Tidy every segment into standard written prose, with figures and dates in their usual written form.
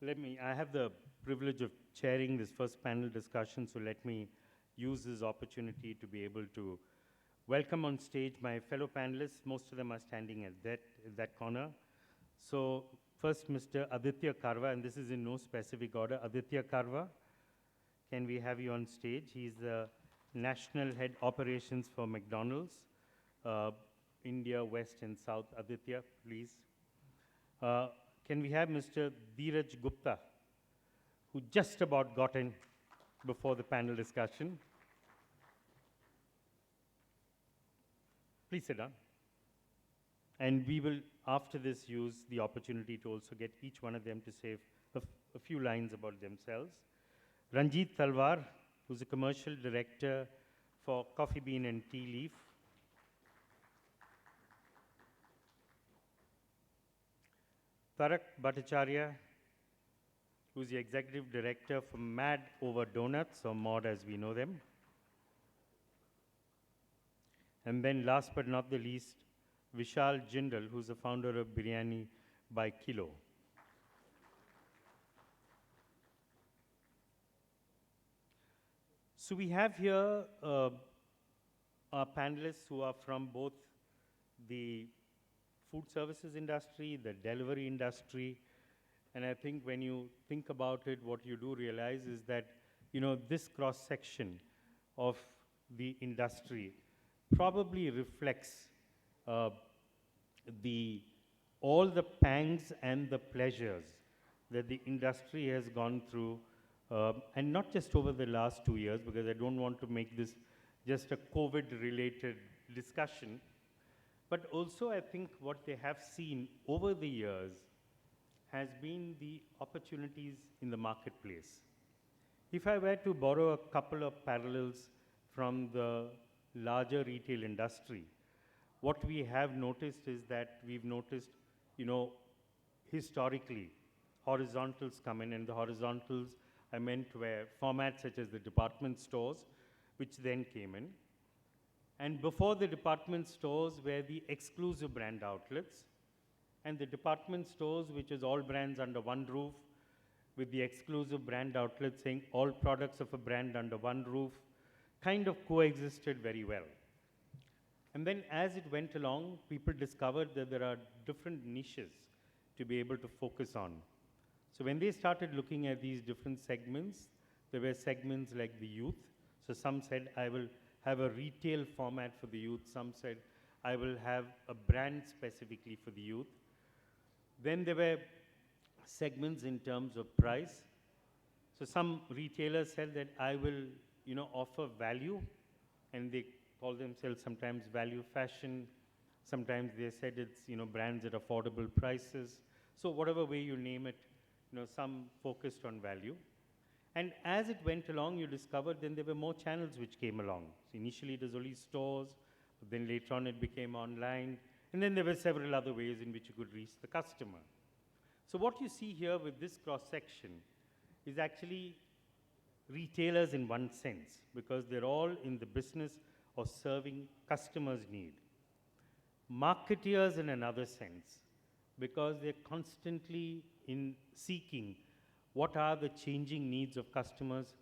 I have the privilege of chairing this first panel discussion, so let me use this opportunity to be able to welcome on stage my fellow panelists. Most of them are standing at that corner. So first, Mr. Aditya Karwa, and this is in no specific order. Aditya Karwa, can we have you on stage? He's the National Head Operations for McDonald's, India, West and South. Aditya, please. Can we have Mr. Dheeraj Gupta, who just about got in before the panel discussion? Please sit down. And we will, after this, use the opportunity to also get each one of them to say a few lines about themselves. Ranjit Talwar, who's a commercial director for Coffee Bean and Tea Leaf. Tarak Bhattacharya, who's the executive director for Mad Over Donuts, or MOD as we know them. And then last but not the least, Vishal Jindal, who's the founder of Biryani by Kilo. So we have here our panelists who are from both the food services industry, the delivery industry, and I think when you think about it, what you do realize is that, this cross-section of the industry probably reflects all the pangs and the pleasures that the industry has gone through, and not just over the last 2 years, because I don't want to make this just a COVID-related discussion, but also I think what they have seen over the years has been the opportunities in the marketplace. If I were to borrow a couple of parallels from the larger retail industry, what we have noticed is that we've noticed, historically, horizontals come in, and the horizontals I meant were formats such as the department stores, which then came in. And before the department stores were the exclusive brand outlets, and the department stores, which is all brands under one roof, with the exclusive brand outlets saying all products of a brand under one roof, kind of coexisted very well. And then as it went along, people discovered that there are different niches to be able to focus on. So when they started looking at these different segments, there were segments like the youth. So some said, I will have a retail format for the youth. Some said, I will have a brand specifically for the youth. Then there were segments in terms of price. So some retailers said that I will, offer value, and they call themselves sometimes value fashion. Sometimes they said it's, brands at affordable prices. So whatever way you name it, some focused on value. And as it went along, you discovered then there were more channels which came along. So initially it was only stores, but then later on it became online, and then there were several other ways in which you could reach the customer. So what you see here with this cross-section is actually retailers in one sense, because they're all in the business of serving customers' need. Marketeers in another sense, because they're constantly in seeking what are the changing needs of customers,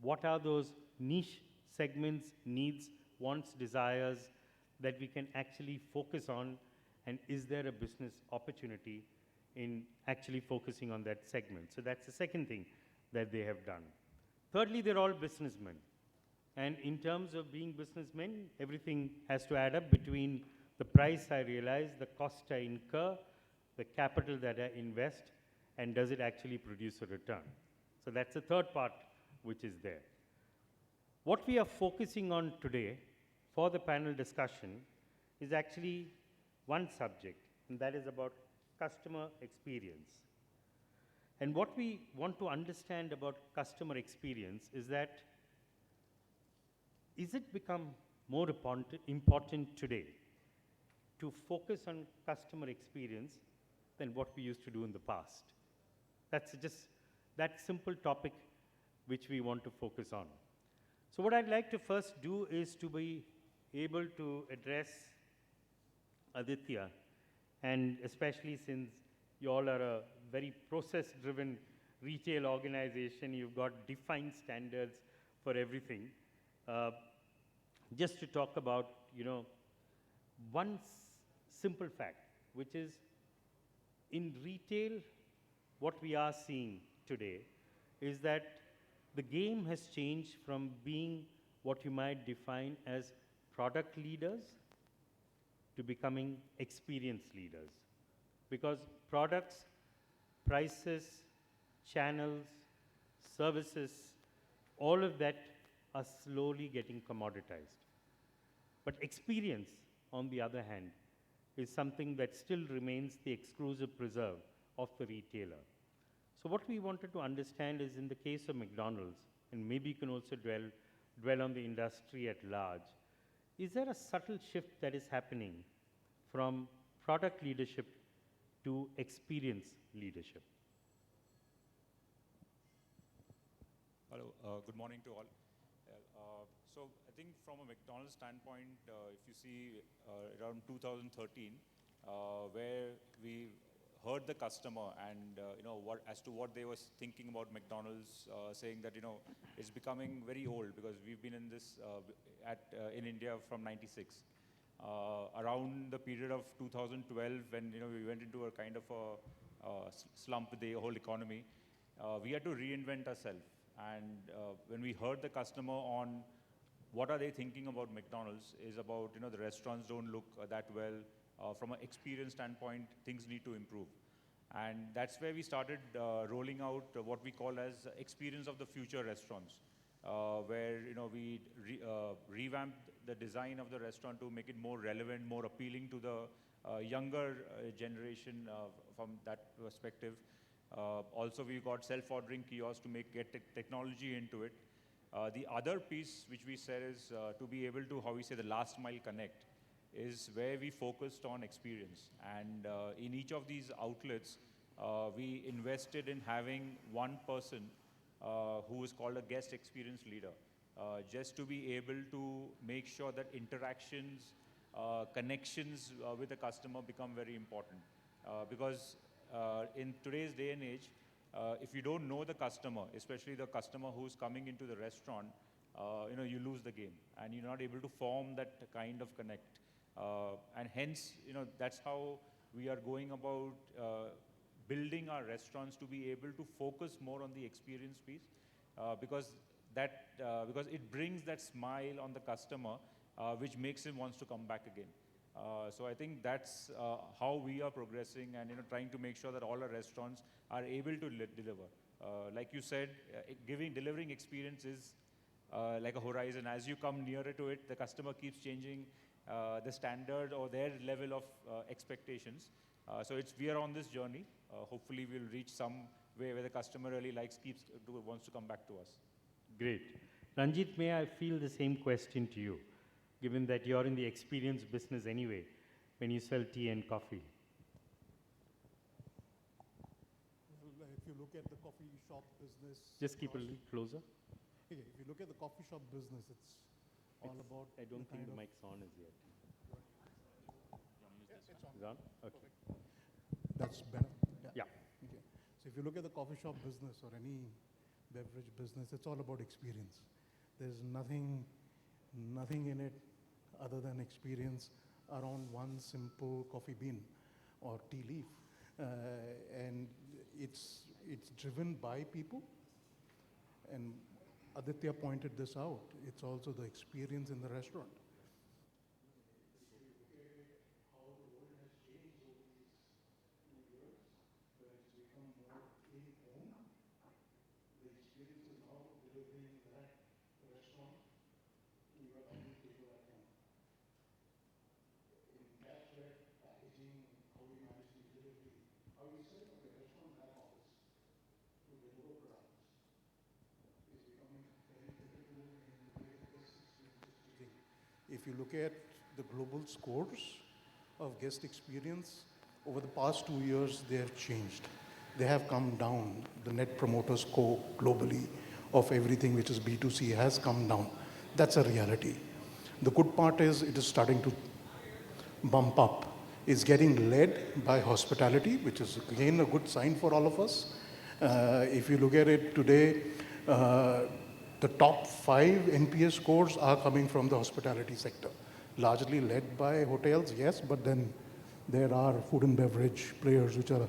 what are those niche segments, needs, wants, desires that we can actually focus on, and is there a business opportunity in actually focusing on that segment. So that's the second thing that they have done. Thirdly, they're all businessmen. And in terms of being businessmen, everything has to add up between the price I realize, the cost I incur, the capital that I invest, and does it actually produce a return? So that's the third part which is there. What we are focusing on today for the panel discussion is actually one subject, and that is about customer experience. And what we want to understand about customer experience is that, is it become more important today to focus on customer experience than what we used to do in the past? That's just that simple topic which we want to focus on. So what I'd like to first do is to be able to address Aditya, and especially since you all are a very process-driven retail organization, you've got defined standards for everything. Just to talk about, one simple fact, which is in retail, what we are seeing today is that the game has changed from being what you might define as product leaders to becoming experience leaders. Because products, prices, channels, services, all of that are slowly getting commoditized. But experience, on the other hand, is something that still remains the exclusive preserve of the retailer. So what we wanted to understand is, in the case of McDonald's, and maybe you can also dwell on the industry at large, is there a subtle shift that is happening from product leadership to experience leadership? Hello, good morning to all. So I think from a McDonald's standpoint, if you see around 2013, where we heard the customer and as to what they were thinking about McDonald's, saying that it's becoming very old because we've been in this in India from '96. Around the period of 2012, when we went into a kind of a slump with the whole economy, we had to reinvent ourselves. And when we heard the customer on what are they thinking about McDonald's, is about the restaurants don't look that well. From an experience standpoint, things need to improve. And that's where we started rolling out what we call as experience of the future restaurants, where we revamped the design of the restaurant to make it more relevant, more appealing to the younger generation from that perspective. Also, we got self-ordering kiosks to get technology into it. The other piece which we said is to be able to, how we say, the last mile connect, is where we focused on experience. And in each of these outlets, we invested in having one person who is called a guest experience leader, just to be able to make sure that interactions, connections with the customer become very important. Because in today's day and age, if you don't know the customer, especially the customer who's coming into the restaurant, you lose the game and you're not able to form that kind of connect. And hence, that's how we are going about building our restaurants to be able to focus more on the experience piece, because it brings that smile on the customer, which makes him wants to come back again. So I think that's how we are progressing, and trying to make sure that all our restaurants are able to deliver. Like you said, delivering experience is like a horizon. As you come nearer to it, the customer keeps changing the standard or their level of expectations. So we are on this journey. Hopefully, we'll reach some way where the customer really wants to come back to us. Great. Ranjit, may I feel the same question to you, given that you're in the experience business anyway, when you sell tea and coffee? If you look at the coffee shop business... Just keep a little closer. Okay, if you look at the coffee shop business, it's all about... I don't think the mic's on as yet. It's on. Is on? Okay. Perfect. That's better? Yeah. Okay. So if you look at the coffee shop business or any beverage business, it's all about experience. There's nothing in it other than experience around one simple coffee bean or tea leaf. And it's driven by people. And Aditya pointed this out. It's also the experience in the restaurant. If you look at the global scores of guest experience, over the past 2 years, they have changed. They have come down. The net promoter score globally of everything which is B2C has come down. That's a reality. The good part is it is starting to bump up. It's getting led by hospitality, which is again a good sign for all of us. If you look at it today, the top 5 NPS scores are coming from the hospitality sector, largely led by hotels, yes, but then there are food and beverage players which are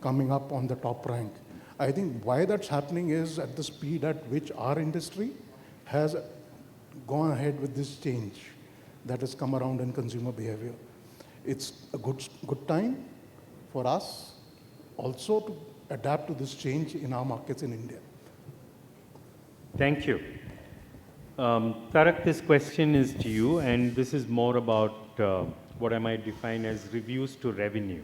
coming up on the top rank. I think why that's happening is at the speed at which our industry has gone ahead with this change that has come around in consumer behavior. It's a good time for us also to adapt to this change in our markets in India. Thank you. Tarak, this question is to you, and this is more about what I might define as reviews to revenue.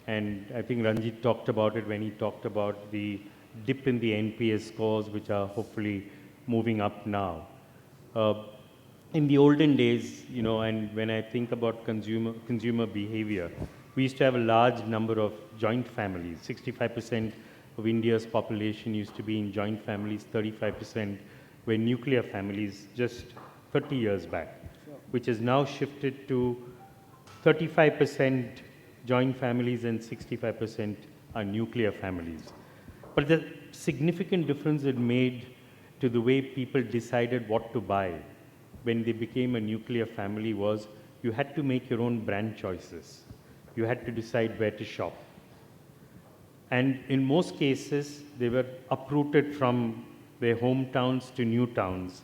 And I think Ranjit talked about it when he talked about the dip in the NPS scores, which are hopefully moving up now. In the olden days, you know, and when I think about consumer behavior, we used to have a large number of joint families. 65% of India's population used to be in joint families, 35% were nuclear families just 30 years back, which has now shifted to 35% joint families and 65% are nuclear families. But the significant difference it made to the way people decided what to buy when they became a nuclear family was you had to make your own brand choices. You had to decide where to shop. And in most cases, they were uprooted from their hometowns to new towns,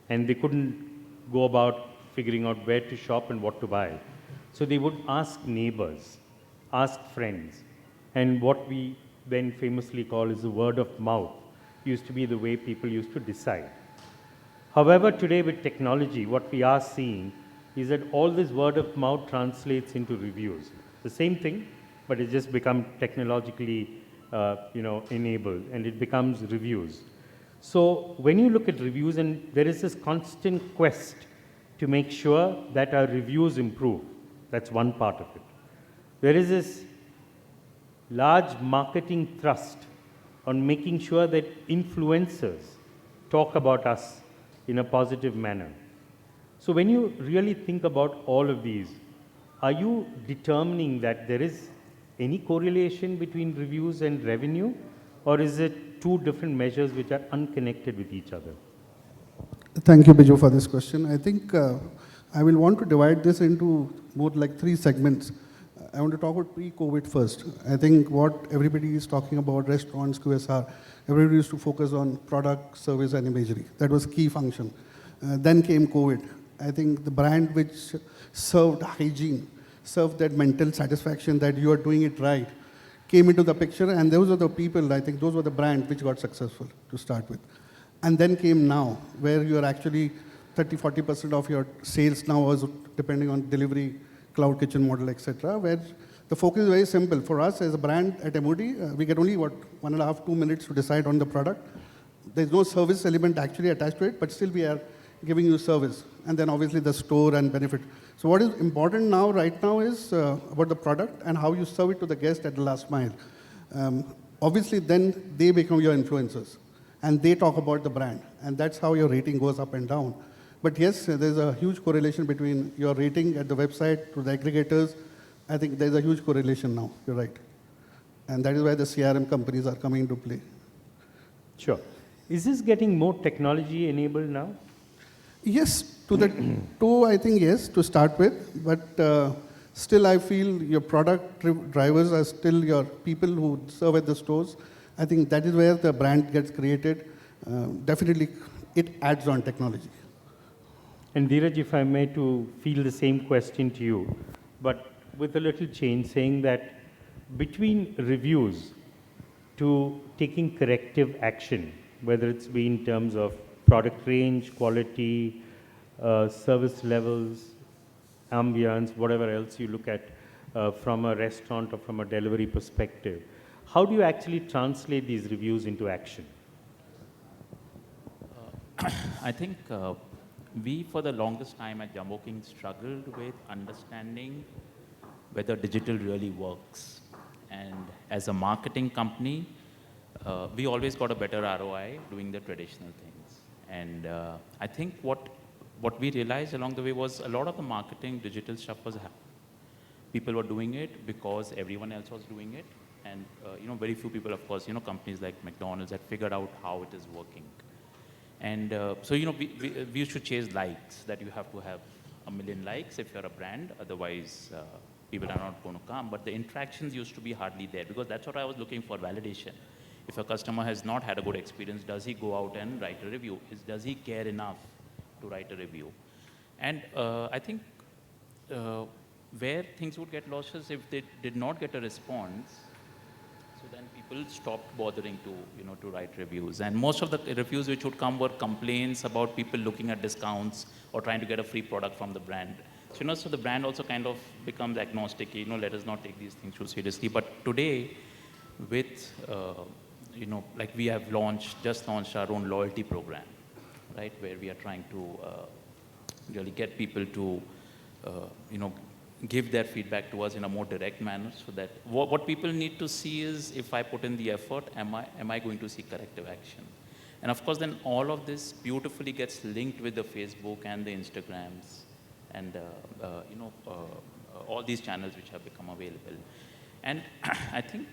and they couldn't go about figuring out where to shop and what to buy. So they would ask neighbors, ask friends, and what we then famously call is the word of mouth used to be the way people used to decide. However, today with technology, what we are seeing is that all this word of mouth translates into reviews. The same thing, but it just become technologically enabled, and it becomes reviews. So when you look at reviews, and there is this constant quest to make sure that our reviews improve. That's one part of it. There is this large marketing thrust on making sure that influencers talk about us in a positive manner. So when you really think about all of these, are you determining that there is any correlation between reviews and revenue, or is it two different measures which are unconnected with each other? Thank you, Biju, for this question. I think I will want to divide this into more like 3 segments. I want to talk about pre-COVID first. I think what everybody is talking about, restaurants, QSR, everybody used to focus on product, service, and imagery. That was key function. Then came COVID. I think the brand which served hygiene, served that mental satisfaction that you are doing it right, came into the picture, and those are the people, I think those were the brands which got successful to start with. And then came now, where you are actually 30-40% of your sales now is depending on delivery, cloud kitchen model, etc., where the focus is very simple. For us as a brand at MOD, we get only, 1.5-2 minutes to decide on the product. There's no service element actually attached to it, but still we are giving you service. And then obviously the store and benefit. So what is important now, right now, is about the product and how you serve it to the guest at the last mile. Obviously then they become your influencers and they talk about the brand. And that's how your rating goes up and down. But yes, there's a huge correlation between your rating at the website to the aggregators. I think there's a huge correlation now, you're right. And that is why the CRM companies are coming into play. Sure. Is this getting more technology enabled now? Yes, I think yes, to start with, but still I feel your product drivers are still your people who serve at the stores. I think that is where the brand gets created. Definitely, it adds on technology. And Dheeraj, if I may to feel the same question to you, but with a little change, saying that between reviews to taking corrective action, whether it's be in terms of product range, quality, service levels, ambience, whatever else you look at from a restaurant or from a delivery perspective, how do you actually translate these reviews into action? I think we, for the longest time at Jumbo King, struggled with understanding whether digital really works. And as a marketing company, we always got a better ROI doing the traditional things. And I think what we realized along the way was a lot of the marketing digital stuff was happening. People were doing it because everyone else was doing it. And, very few people, of course, companies like McDonald's had figured out how it is working. And so, we should chase likes, that you have to have 1 million likes if you're a brand, otherwise people are not going to come. But the interactions used to be hardly there, because that's what I was looking for, validation. If a customer has not had a good experience, does he go out and write a review? Does he care enough to write a review? And I think where things would get lost is if they did not get a response, so then people stopped bothering to write reviews. And most of the reviews which would come were complaints about people looking at discounts or trying to get a free product from the brand. So, so the brand also kind of becomes agnostic, let us not take these things too seriously. But today, with, like we have just launched our own loyalty program, right, where we are trying to really get people to, give their feedback to us in a more direct manner, so that what people need to see is, if I put in the effort, am I going to see corrective action? And of course, then all of this beautifully gets linked with the Facebook and the Instagrams and all these channels which have become available. And I think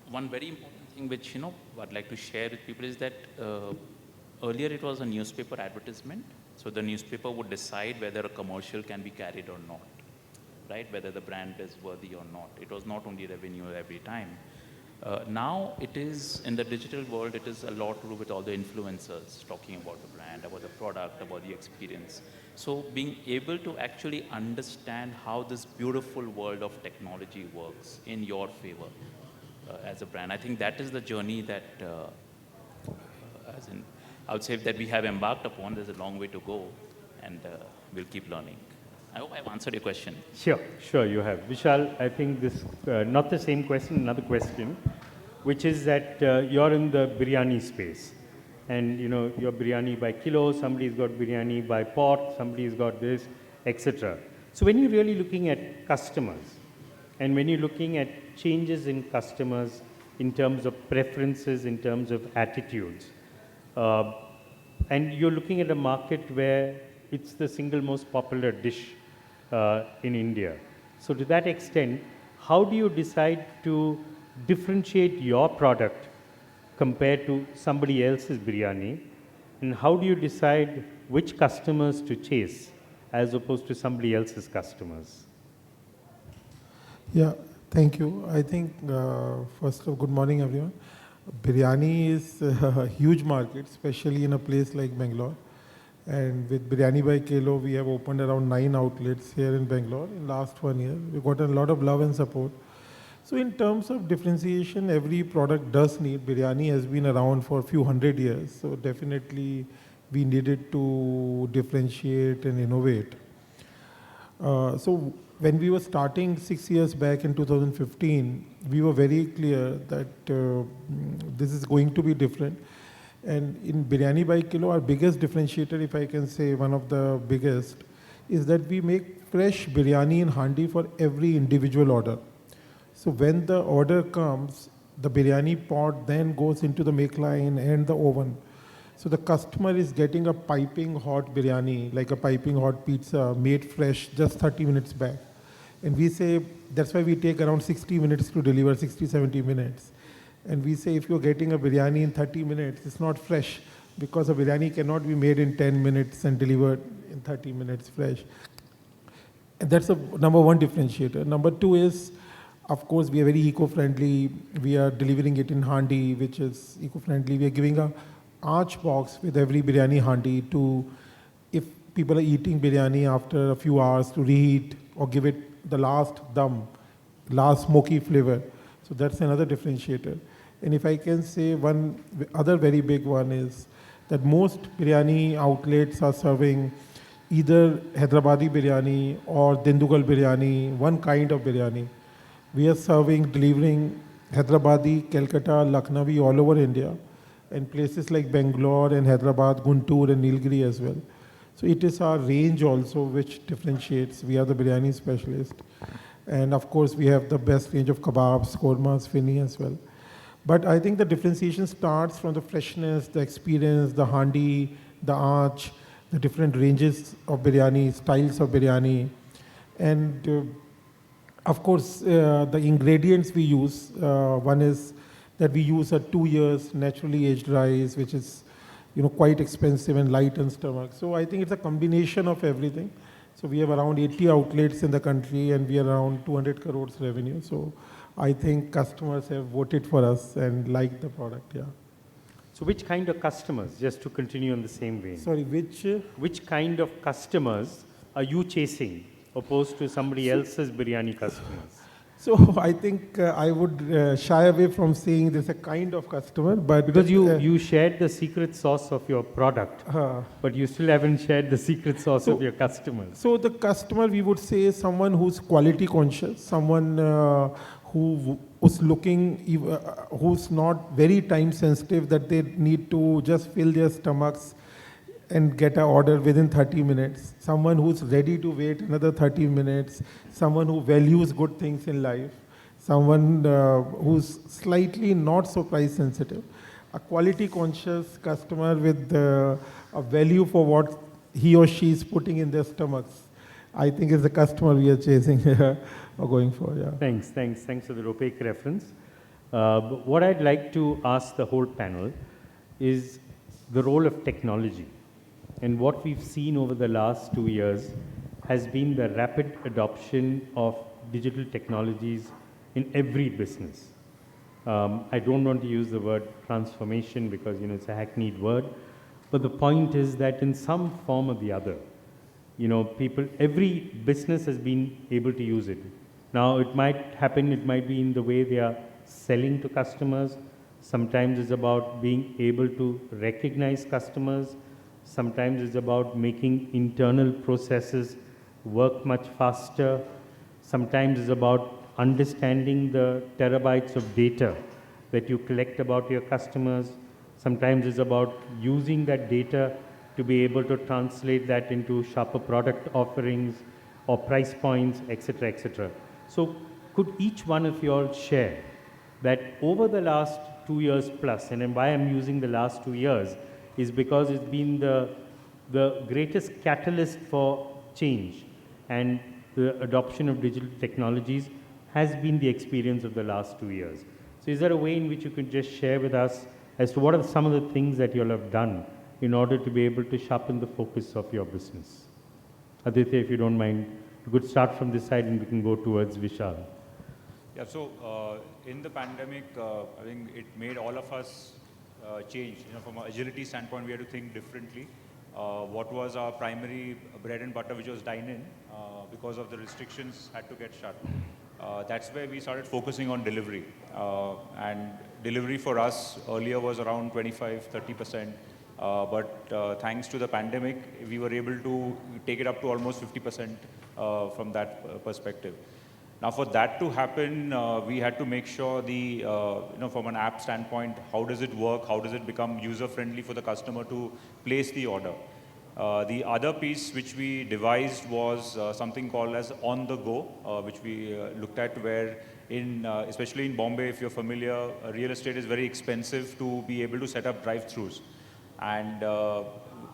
one very important thing which I'd like to share with people is that earlier it was a newspaper advertisement. So the newspaper would decide whether a commercial can be carried or not, right? Whether the brand is worthy or not. It was not only revenue every time. Now it is, in the digital world, it is a lot to do with all the influencers talking about the brand, about the product, about the experience. So being able to actually understand how this beautiful world of technology works in your favor as a brand, I think that is the journey that, I would say that we have embarked upon. There's a long way to go, and we'll keep learning. I hope I've answered your question. Sure, you have. Vishal, I think this, not the same question, another question, which is that you're in the biryani space. And, your biryani by kilo, somebody's got biryani by pot, somebody's got this, etc. So when you're really looking at customers, and when you're looking at changes in customers in terms of preferences, in terms of attitudes, and you're looking at a market where it's the single most popular dish in India. So to that extent, how do you decide to differentiate your product compared to somebody else's biryani? And how do you decide which customers to chase as opposed to somebody else's customers? Yeah, thank you. I think, first of all, good morning, everyone. Biryani is a huge market, especially in a place like Bangalore. And with Biryani by Kilo, we have opened around 9 outlets here in Bangalore in last 1 year. We got a lot of love and support. So in terms of differentiation, every product does need. Biryani has been around for a few hundred years. So definitely we needed to differentiate and innovate. So when we were starting 6 years back in 2015, we were very clear that this is going to be different. And in Biryani by Kilo, our biggest differentiator, if I can say one of the biggest, is that we make fresh biryani in handi for every individual order. So when the order comes, the biryani pot then goes into the make line and the oven. So the customer is getting a piping hot biryani, like a piping hot pizza, made fresh just 30 minutes back. And we say, that's why we take around 60 minutes to deliver, 60, 70 minutes. And we say, if you're getting a biryani in 30 minutes, it's not fresh, because a biryani cannot be made in 10 minutes and delivered in 30 minutes fresh. And that's the number one differentiator. Number two is, of course, we are very eco-friendly. We are delivering it in handi, which is eco-friendly. We are giving a arch box with every biryani handi to, if people are eating biryani after a few hours, to reheat or give it the last dum, last smoky flavor. So that's another differentiator. And if I can say one other very big one is that most biryani outlets are serving either Hyderabadi biryani or Dindugal biryani, one kind of biryani. We are serving, delivering Hyderabadi, Calcutta, Lucknowi all over India, and places like Bangalore and Hyderabad, Guntur and Nilgiri as well. So it is our range also which differentiates. We are the biryani specialist. And of course, we have the best range of kebabs, kormas, fini as well. But I think the differentiation starts from the freshness, the experience, the handi, the arch, the different ranges of biryani, styles of biryani. And Of course, the ingredients we use, one is that we use a 2 years naturally aged rice, which is, quite expensive and light on stomach. So I think it's a combination of everything. So we have around 80 outlets in the country and we are around 200 crores revenue. So I think customers have voted for us and liked the product, yeah. So which kind of customers, just to continue in the same vein? Sorry, which? Which kind of customers are you chasing opposed to somebody else's biryani customers? So I think I would shy away from saying there's a kind of customer, but Because you shared the secret sauce of your product, but you still haven't shared the secret sauce of your customers. So the customer, we would say, is someone who's quality conscious, someone who's looking, who's not very time sensitive, that they need to just fill their stomachs and get an order within 30 minutes. Someone who's ready to wait another 30 minutes. Someone who values good things in life. Someone who's slightly not so price sensitive. A quality conscious customer with a value for what he or she is putting in their stomachs, I think is the customer we are chasing or going for, yeah. Thanks for the opaque reference. But what I'd like to ask the whole panel is the role of technology. And what we've seen over the last 2 years has been the rapid adoption of digital technologies in every business. I don't want to use the word transformation because it's a hackneyed word, but the point is that in some form or the other, every business has been able to use it. Now it might happen, it might be in the way they are selling to customers. Sometimes it's about being able to recognize customers. Sometimes it's about making internal processes work much faster. Sometimes it's about understanding the terabytes of data that you collect about your customers. Sometimes it's about using that data to be able to translate that into sharper product offerings or price points, etc., etc. So could each one of you all share that over the last 2 years plus, and why I'm using the last 2 years is because it's been the greatest catalyst for change, and the adoption of digital technologies has been the experience of the last 2 years. So is there a way in which you could just share with us as to what are some of the things that you all have done in order to be able to sharpen the focus of your business? Aditya, if you don't mind, you could start from this side and we can go towards Vishal. Yeah, so in the pandemic, I think it made all of us change. From an agility standpoint, we had to think differently. What was our primary bread and butter, which was dine-in, because of the restrictions, had to get shut. That's where we started focusing on delivery. And delivery for us earlier was around 25-30%. But thanks to the pandemic, we were able to take it up to almost 50% from that perspective. Now, for that to happen, we had to make sure from an app standpoint, how does it work? How does it become user-friendly for the customer to place the order? The other piece which we devised was something called as on the go, which we looked at, where especially in Bombay, if you're familiar, real estate is very expensive to be able to set up drive-thrus. And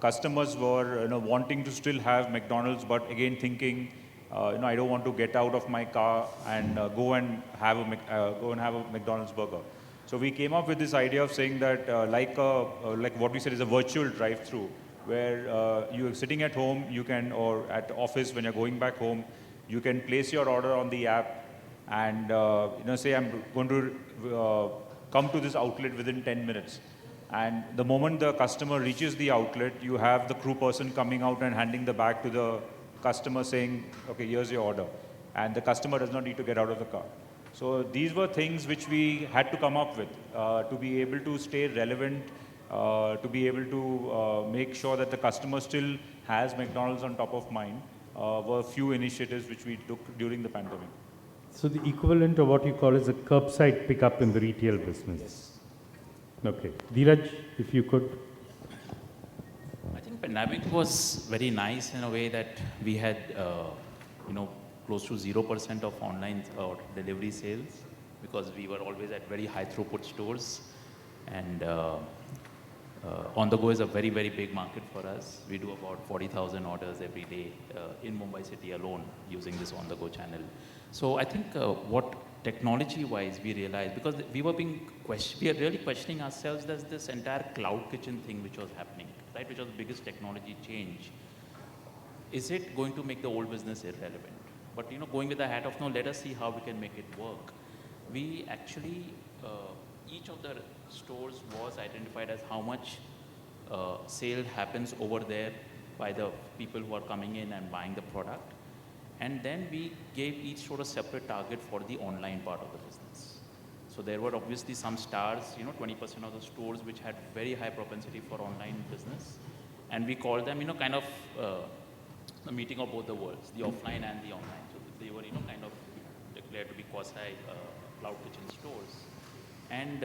customers were wanting to still have McDonald's, but again thinking, I don't want to get out of my car and go and have a McDonald's burger. So we came up with this idea of saying that like what we said is a virtual drive-through, where you're sitting at home, you can, or at office when you're going back home, you can place your order on the app and say I'm going to come to this outlet within 10 minutes. And the moment the customer reaches the outlet, you have the crew person coming out and handing the bag to the customer saying, okay, here's your order. And the customer does not need to get out of the car. So these were things which we had to come up with to be able to stay relevant, to be able to make sure that the customer still has McDonald's on top of mind, were a few initiatives which we took during the pandemic. So the equivalent of what you call as a curbside pickup in the retail business. Yes. Okay. Dheeraj, if you could. I think pandemic was very nice in a way that we had, close to 0% of online or delivery sales, because we were always at very high throughput stores. And On the go is a very, very big market for us. We do about 40,000 orders every day in Mumbai city alone using this on the go channel. So I think what technology-wise we realized, because we were we are really questioning ourselves, there's this entire cloud kitchen thing which was happening, right, which was the biggest technology change. Is it going to make the old business irrelevant? But going with the hat of no, let us see how we can make it work. We actually, each of the stores was identified as how much sale happens over there by the people who are coming in and buying the product. And then we gave each store a separate target for the online part of the business. So there were obviously some stars, 20% of the stores which had very high propensity for online business. And we called them, kind of a meeting of both the worlds, the offline and the online. So they were, kind of declared to be quasi cloud kitchen stores. And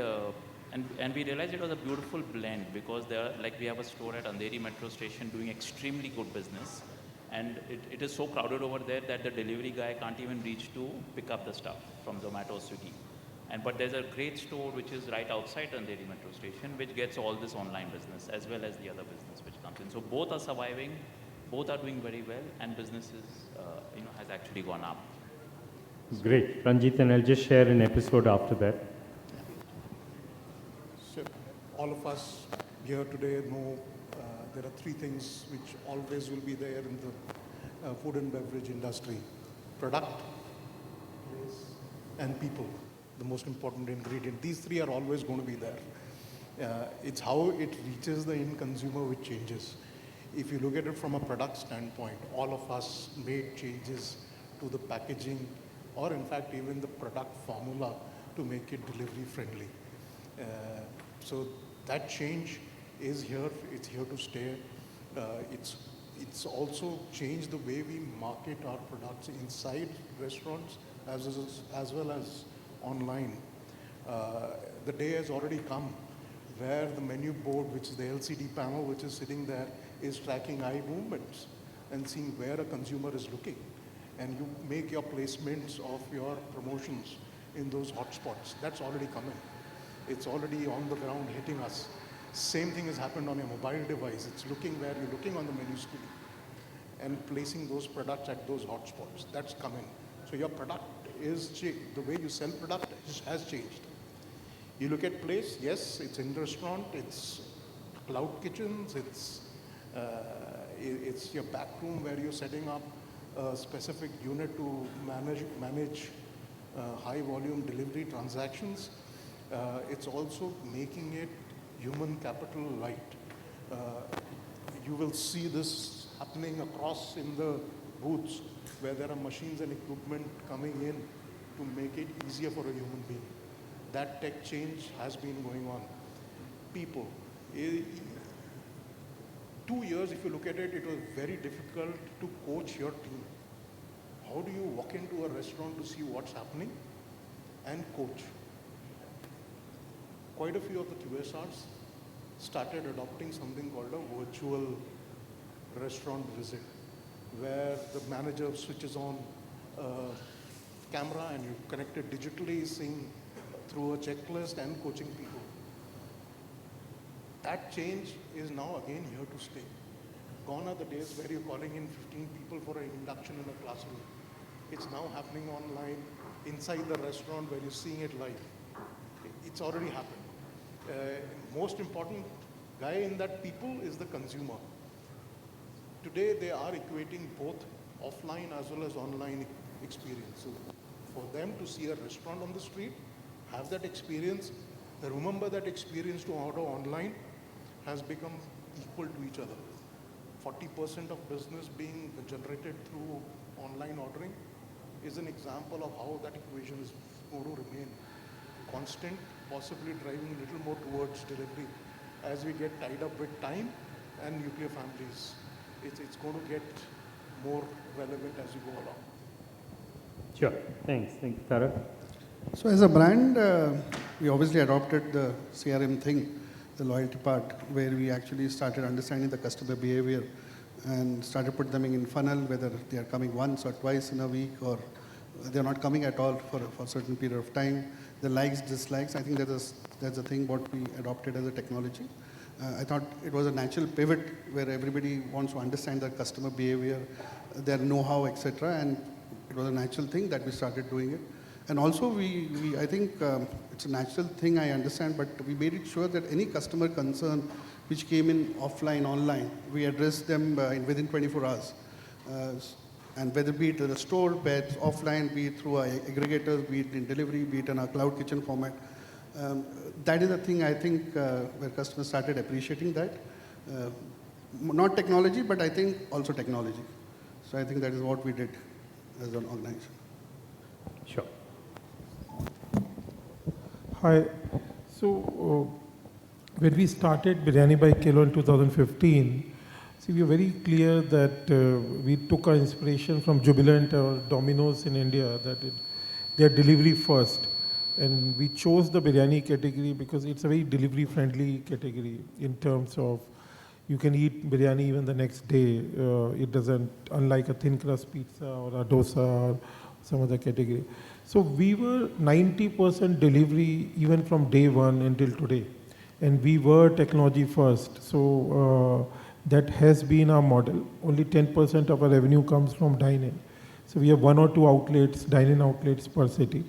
we realized it was a beautiful blend because we have a store at Andheri metro station doing extremely good business. And it is so crowded over there that the delivery guy can't even reach to pick up the stuff from Zomato or Swiggy. But there's a great store which is right outside Andheri metro station which gets all this online business as well as the other business which comes in. So both are surviving, both are doing very well, and businesses has actually gone up. Great. Ranjit, and I'll just share an episode after that. So all of us here today know there are three things which always will be there in the food and beverage industry: product, place, and people, the most important ingredient. These three are always going to be there. It's how it reaches the end consumer which changes. If you look at it from a product standpoint, all of us made changes to the packaging or in fact even the product formula to make it delivery friendly. So that change is here, it's here to stay. It's also changed the way we market our products inside restaurants as well as online. The day has already come where the menu board, which is the LCD panel which is sitting there, is tracking eye movements and seeing where a consumer is looking. And you make your placements of your promotions in those hotspots. That's already coming. It's already on the ground hitting us. Same thing has happened on your mobile device. It's looking where you're looking on the menu screen and placing those products at those hotspots. That's coming. So your product is, the way you sell product has changed. You look at place, yes, it's in restaurant, it's cloud kitchens, it's your back room where you're setting up a specific unit to manage high volume delivery transactions. It's also making it human capital light. You will see this happening across in the booths where there are machines and equipment coming in to make it easier for a human being. That tech change has been going on. People. 2 years, if you look at it, it was very difficult to coach your team. How do you walk into a restaurant to see what's happening and coach? Quite a few of the QSRs started adopting something called a virtual restaurant visit, where the manager switches on a camera and you connect it digitally, seeing through a checklist and coaching people. That change is now again here to stay. Gone are the days where you're calling in 15 people for an induction in a classroom. It's now happening online, inside the restaurant where you're seeing it live. It's already happened. Most important guy in that people is the consumer. Today they are equating both offline as well as online experience. So for them to see a restaurant on the street, have that experience, remember that experience to order online has become equal to each other. 40% of business being generated through online ordering is an example of how that equation is going to remain constant, possibly driving a little more towards delivery as we get tied up with time and nuclear families. It's going to get more relevant as we go along. Sure. Thanks. Thank you, Tara. So as a brand, we obviously adopted the CRM thing, the loyalty part, where we actually started understanding the customer behavior and started putting them in funnel, whether they are coming once or twice in a week or they're not coming at all for a certain period of time. The likes, dislikes, I think that's a thing what we adopted as a technology. I thought it was a natural pivot where everybody wants to understand their customer behavior, their know-how, etc. And it was a natural thing that we started doing it. And also, I think it's a natural thing, I understand, but we made it sure that any customer concern which came in offline, online, we addressed them within 24 hours. And whether be it in the store, be it offline, be it through our aggregators, be it in delivery, be it in our cloud kitchen format. That is the thing I think where customers started appreciating that. Not technology, but I think also technology. So I think that is what we did as an organization. Sure. Hi. So when we started Biryani by Kilo in 2015, see, we were very clear that we took our inspiration from Jubilant or Domino's in India, that they're delivery first. And we chose the biryani category because it's a very delivery friendly category in terms of you can eat biryani even the next day. It doesn't, unlike a thin crust pizza or a dosa or some other category. So we were 90% delivery even from day one until today. And we were technology first. So that has been our model. Only 10% of our revenue comes from dine-in. So we have 1 or 2 outlets, dine-in outlets per city.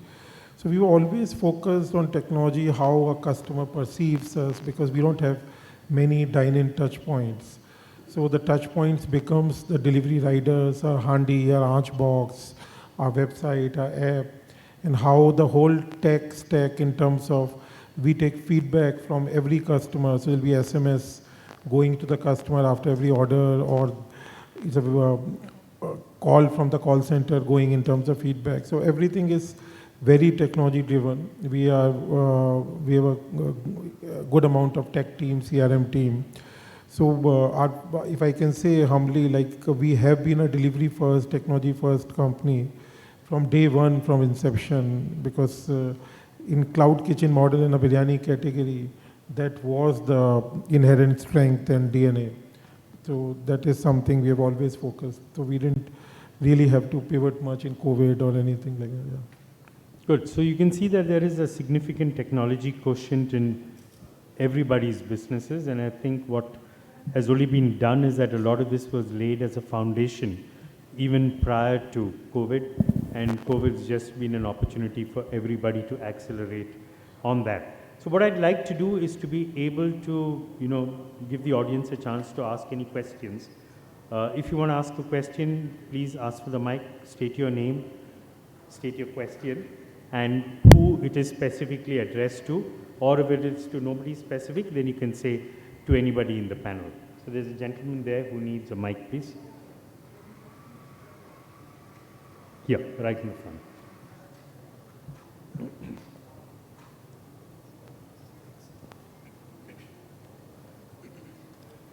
So we were always focused on technology, how a customer perceives us, because we don't have many dine-in touch points. So the touch points becomes the delivery riders, our handi, our Anch box, our website, our app, and how the whole tech stack in terms of we take feedback from every customer. So there will be SMS going to the customer after every order, or it's a call from the call center going in terms of feedback. So everything is very technology driven. We have a good amount of tech team, CRM team. So if I can say humbly, like we have been a delivery first, technology first company from day one, from inception, because in cloud kitchen model in a biryani category, that was the inherent strength and DNA. So that is something we have always focused. So we didn't really have to pivot much in COVID or anything like that. Yeah. Good. So you can see that there is a significant technology quotient in everybody's businesses, and I think what has only been done is that a lot of this was laid as a foundation even prior to COVID, and COVID's just been an opportunity for everybody to accelerate on that. So what I'd like to do is to be able to, give the audience a chance to ask any questions. If you want to ask a question, please ask for the mic, state your name, state your question, and who it is specifically addressed to, or if it is to nobody specific, then you can say to anybody in the panel. So there's a gentleman there who needs a mic, please. Here, right in the front.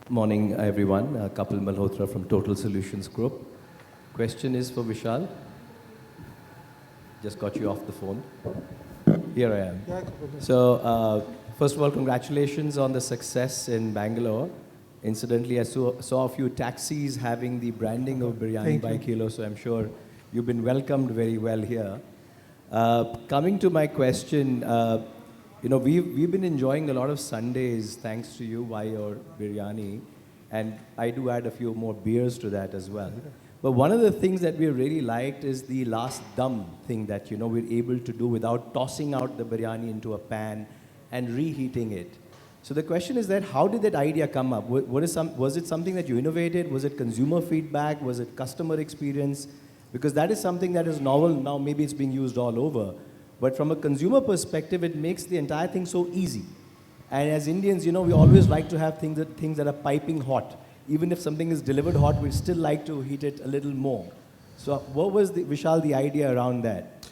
Morning, everyone. Kapil Malhotra from Total Solutions Group. Question is for Vishal. Just got you off the phone. Here I am. So, first of all, congratulations on the success in Bangalore. Incidentally, I saw a few taxis having the branding of Biryani by Kilo, so I'm sure you've been welcomed very well here. Coming to my question, we've been enjoying a lot of Sundays thanks to you by your biryani, and I do add a few more beers to that as well. But one of the things that we really liked is the last dum thing that we're able to do without tossing out the biryani into a pan and reheating it. So the question is that how did that idea come up? Was it something that you innovated? Was it consumer feedback? Was it customer experience? Because that is something that is novel now. Maybe it's being used all over. But from a consumer perspective, it makes the entire thing so easy. And as Indians, we always like to have things that are piping hot. Even if something is delivered hot, we'd still like to heat it a little more. So what was, Vishal, the idea around that?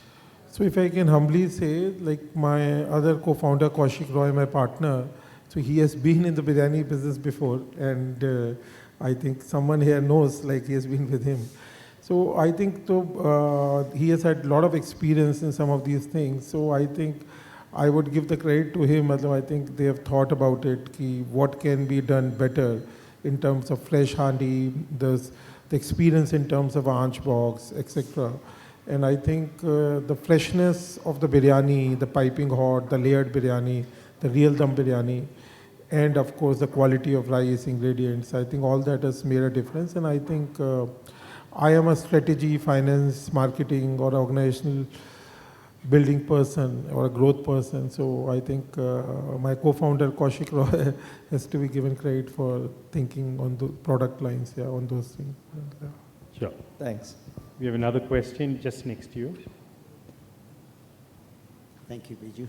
So if I can humbly say, like my other co-founder, Kaushik Roy, my partner, so he has been in the biryani business before, and I think someone here knows, like he has been with him. So I think he has had a lot of experience in some of these things. So I think I would give the credit to him. I think they have thought about it, what can be done better in terms of fresh handi, the experience in terms of Anch box, etc. And I think the freshness of the biryani, the piping hot, the layered biryani, the real dum biryani, and of course the quality of rice, ingredients. I think all that has made a difference, and I think I am a strategy, finance, marketing or organizational building person or a growth person. So I think my co-founder Kaushik Roy has to be given credit for thinking on the product lines, yeah, on those things. Yeah. Sure. Thanks. We have another question just next to you. Thank you, Biju.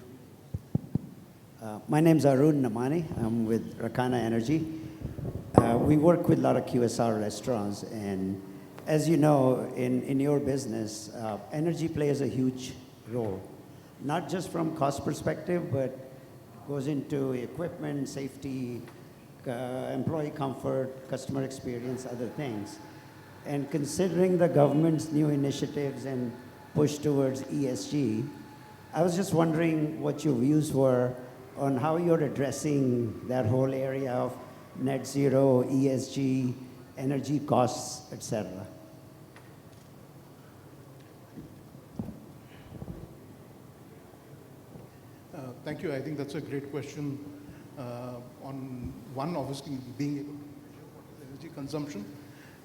My name's Arun Namani. I'm with Rakana Energy. We work with a lot of QSR restaurants, and as you know, in your business, energy plays a huge role, not just from cost perspective, but goes into equipment, safety, employee comfort, customer experience, other things. And considering the government's new initiatives and push towards ESG, I was just wondering what your views were on how you're addressing that whole area of net zero, ESG, energy costs, etc. Thank you. I think that's a great question. On one, obviously, being able to measure what is energy consumption,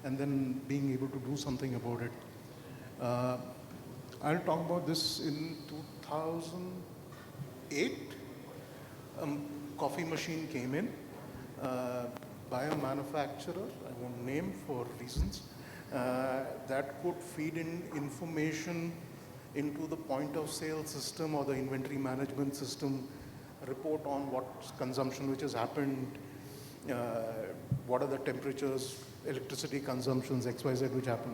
and then being able to do something about it. I'll talk about this in 2008. Coffee machine came in by a manufacturer, I won't name for reasons, that could feed in information into the point of sale system or the inventory management system, report on what consumption which has happened, what are the temperatures, electricity consumptions, XYZ which happen.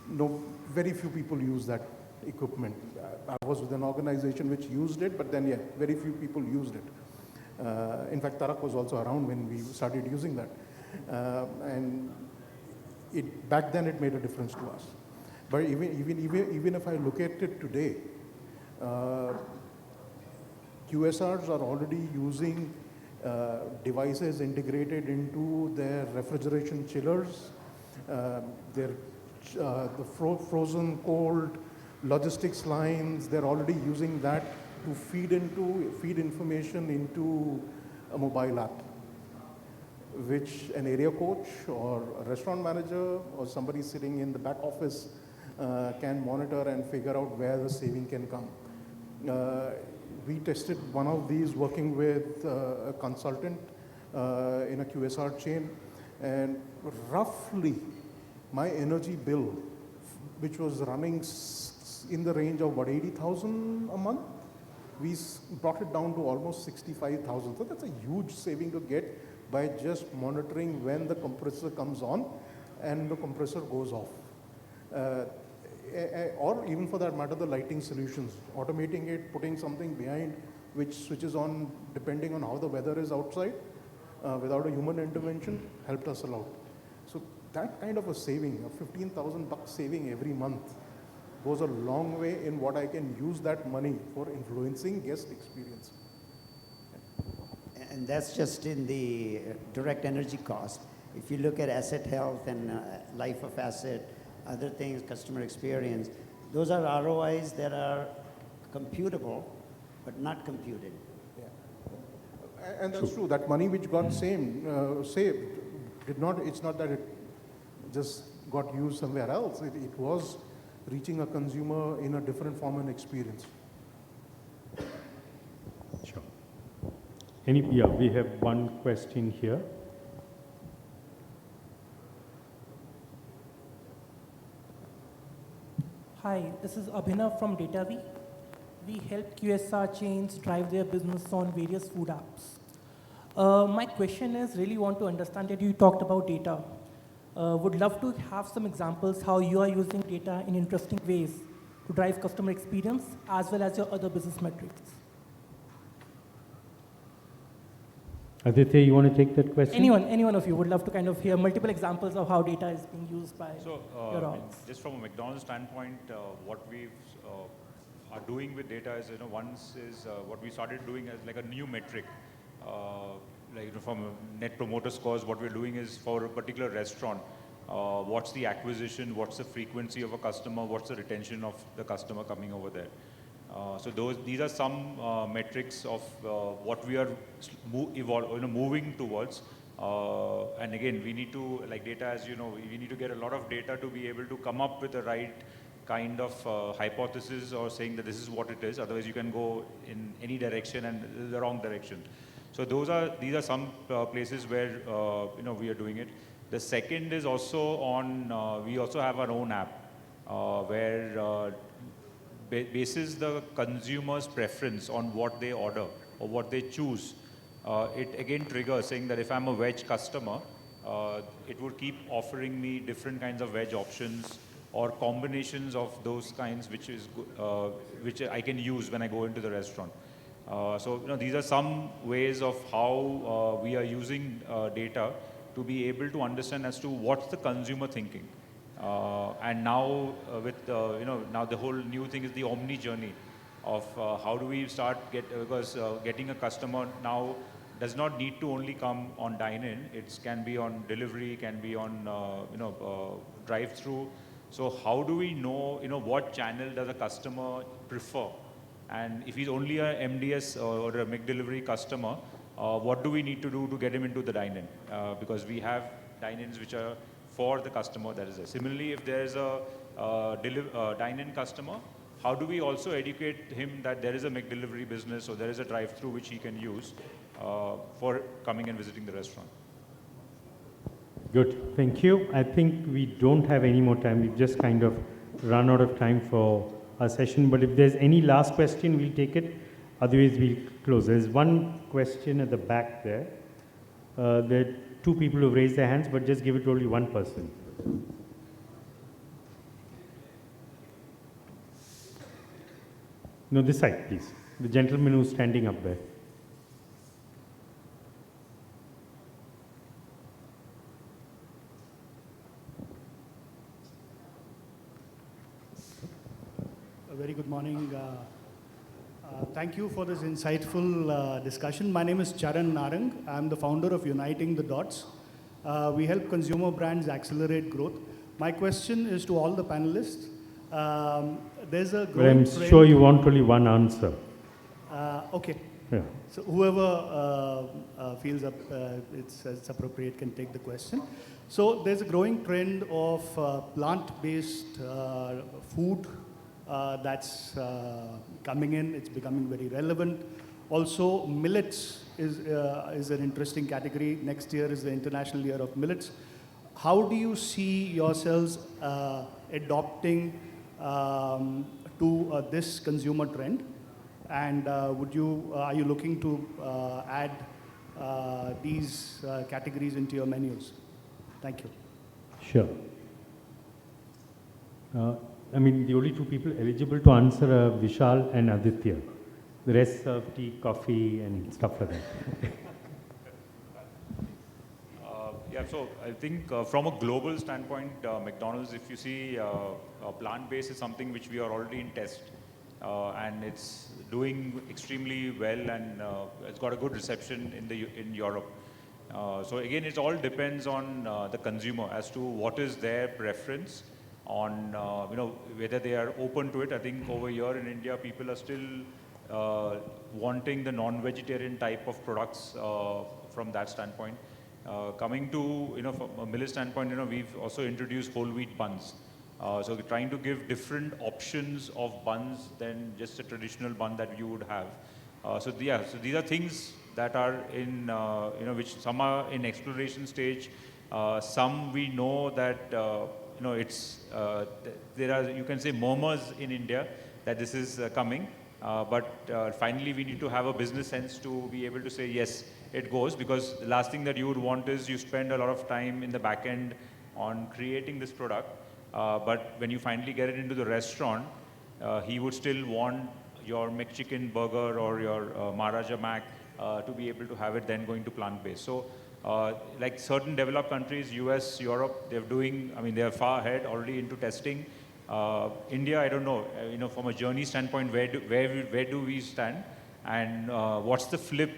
No, very few people use that equipment. I was with an organization which used it, but then yeah, very few people used it. In fact, Tarak was also around when we started using that. And back then it made a difference to us. But even if I look at it today, QSRs are already using devices integrated into their refrigeration chillers, the frozen cold logistics lines. They're already using that to feed information into a mobile app, which an area coach or a restaurant manager or somebody sitting in the back office can monitor and figure out where the saving can come. We tested one of these working with a consultant in a QSR chain, and roughly my energy bill, which was running in the range of about 80,000 a month, we brought it down to almost 65,000. So that's a huge saving to get by just monitoring when the compressor comes on and the compressor goes off. Or even for that matter, the lighting solutions, automating it, putting something behind which switches on depending on how the weather is outside, without a human intervention, helped us a lot. So that kind of a saving, a $15,000 saving every month, goes a long way in what I can use that money for influencing guest experience. And that's just in the direct energy cost. If you look at asset health and life of asset, other things, customer experience, those are ROIs that are computable, but not computed. Yeah. And that's true. That money which got saved did not, it's not that it just got used somewhere else. It was reaching a consumer in a different form and experience. Sure. Yeah, we have one question here. Hi, this is Abhinav from DataV. We help QSR chains drive their business on various food apps. My question is, really want to understand that you talked about data. Would love to have some examples how you are using data in interesting ways to drive customer experience as well as your other business metrics. Aditya, you want to take that question? Anyone of you would love to kind of hear multiple examples of how data is being used by your orgs. Just from a McDonald's standpoint, what we are doing with data is, once is what we started doing as like a new metric. From net promoter scores, what we're doing is for a particular restaurant, what's the acquisition, what's the frequency of a customer, what's the retention of the customer coming over there. These are some metrics of what we are moving towards. And again, we need to, like data, as you know, we need to get a lot of data to be able to come up with the right kind of hypothesis or saying that this is what it is. Otherwise, you can go in any direction and this is the wrong direction. So these are some places where we are doing it. The second is also on, we also have our own app where basis the consumer's preference on what they order or what they choose. It again triggers saying that if I'm a veg customer, it would keep offering me different kinds of veg options or combinations of those kinds which I can use when I go into the restaurant. These are some ways of how we are using data to be able to understand as to what's the consumer thinking. And now with now the whole new thing is the omni journey of how do we start because getting a customer now does not need to only come on dine-in. It can be on delivery, can be on drive-through. So how do we know what channel does a customer prefer? And if he's only a MDS or a McDelivery customer, what do we need to do to get him into the dine-in? Because we have dine-ins which are for the customer that is there. Similarly, if there is a dine-in customer, how do we also educate him that there is a McDelivery business or there is a drive-through which he can use for coming and visiting the restaurant? Good, thank you. I think we don't have any more time. We've just kind of run out of time for our session. But if there's any last question, we'll take it. Otherwise, we'll close. There's one question at the back there. There are two people who raised their hands, but just give it to only one person. No, this side, please. The gentleman who's standing up there. A very good morning. Thank you for this insightful discussion. My name is Charan Narang. I'm the founder of Uniting the Dots. We help consumer brands accelerate growth. My question is to all the panelists. There's a growing But I'm sure you want only one answer. Okay. Yeah. So whoever feels it's appropriate can take the question. So there's a growing trend of plant-based food that's coming in. It's becoming very relevant. Also, millets is an interesting category. Next year is the International Year of Millets. How do you see yourselves adopting to this consumer trend? And are you looking to add these categories into your menus? Thank you. Sure. I mean, the only two people eligible to answer are Vishal and Aditya. The rest serve tea, coffee, and stuff like that. Yeah, so I think from a global standpoint, McDonald's, if you see, plant-based is something which we are already in test. And it's doing extremely well, and it's got a good reception in Europe. So again, it all depends on the consumer as to what is their preference on whether they are open to it. I think over here in India, people are still wanting the non-vegetarian type of products from that standpoint. Coming to from a millet standpoint, we've also introduced whole wheat buns. So we're trying to give different options of buns than just a traditional bun that you would have. So these are things that are in which some are in exploration stage. Some we know that it's there are, you can say, murmurs in India that this is coming. But finally, we need to have a business sense to be able to say, yes, it goes, because the last thing that you would want is you spend a lot of time in the back end on creating this product. But when you finally get it into the restaurant, he would still want your McChicken burger or your Maharaja Mac to be able to have it then going to plant-based. So like certain developed countries, US, Europe, they are far ahead already into testing. India, I don't know, from a journey standpoint, where do we stand? And what's the flip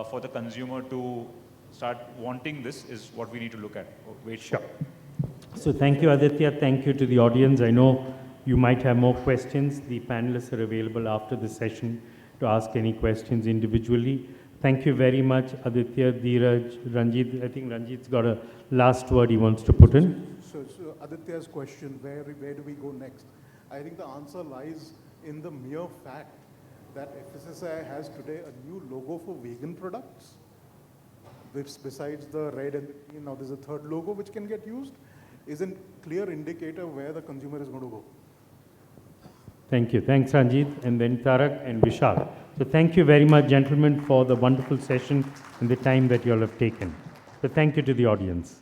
for the consumer to start wanting this is what we need to look at. Wait, sure. So thank you, Aditya. Thank you to the audience. I know You might have more questions. The panelists are available after the session to ask any questions individually. Thank you very much, Aditya, Dheeraj, Ranjit. I think Ranjit's got a last word he wants to put in. So Aditya's question, where do we go next? I think the answer lies in the mere fact that FSSAI has today a new logo for vegan products. Besides the red and the green, now there's a third logo which can get used, is a clear indicator where the consumer is going to go. Thank you. Thanks, Ranjit, and then Tarak and Vishal. So thank you very much, gentlemen, for the wonderful session and the time that you all have taken. So thank you to the audience.